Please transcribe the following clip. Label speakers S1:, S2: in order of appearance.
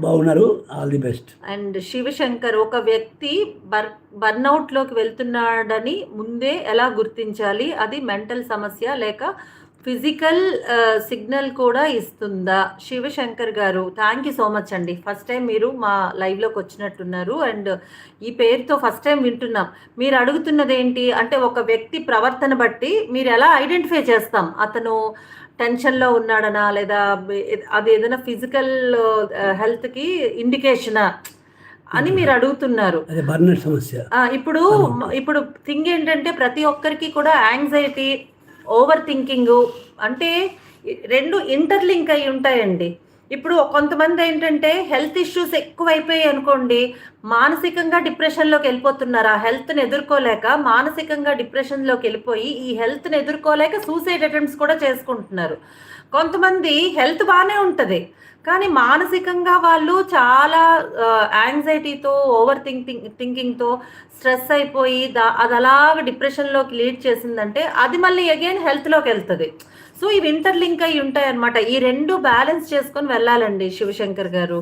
S1: బాగున్నారు. All the best.
S2: And Shivashankar, ఒక వ్యక్తి బర్న్అవుట్లోకి వెళ్తున్నాడని ముందే ఎలా గుర్తించాలి? అది మెంటల్ సమస్య లేక ఫిజికల్ సిగ్నల్ కూడా ఇస్తుందా? శివశంకర్ గారు, థ్యాంక్ యూ సో మచ్ అండి. ఫస్ట్ టైం మీరు మా లైవ్లోకి వచ్చినట్టున్నారు అండ్ ఈ పేరుతో ఫస్ట్ టైం వింటున్నాం. మీరు అడుగుతున్నది ఏంటి అంటే, ఒక వ్యక్తి ప్రవర్తన బట్టి మీరు ఎలా ఐడెంటిఫై చేస్తాం అతను టెన్షన్లో ఉన్నాడనా లేదా అది ఏదైనా ఫిజికల్ హెల్త్కి ఇండికేషనా అని మీరు అడుగుతున్నారు.
S1: అదే బర్న్అవుట్ సమస్య.
S2: ఇప్పుడు థింగ్ ఏంటంటే, ప్రతి ఒక్కరికి కూడా యాంగ్జైటీ, ఓవర్ థింకింగ్ అంటే రెండు ఇంటర్లింక్ అయి ఉంటాయండి. ఇప్పుడు కొంతమంది ఏంటంటే హెల్త్ ఇష్యూస్ ఎక్కువైపోయాయి అనుకోండి, మానసికంగా డిప్రెషన్లోకి వెళ్ళిపోతున్నారు. ఆ హెల్త్ని ఎదుర్కోలేక మానసికంగా డిప్రెషన్లోకి వెళ్ళిపోయి ఈ హెల్త్ని ఎదుర్కోలేక సూసైడ్ అటెంప్ట్స్ కూడా చేసుకుంటున్నారు. కొంతమంది హెల్త్ బాగానే ఉంటుంది కానీ మానసికంగా వాళ్ళు చాలా యాంగ్జైటీతో, ఓవర్ థింకింగ్తో స్ట్రెస్ అయిపోయి అది అలాగ డిప్రెషన్లోకి లీడ్ చేసిందంటే అది మళ్ళీ అగైన్ హెల్త్లోకి వెళ్తుంది. సో ఇవి ఇంటర్లింక్ అయి ఉంటాయి అన్నమాట. ఈ రెండు బ్యాలెన్స్ చేసుకొని వెళ్ళాలండి శివశంకర్ గారు.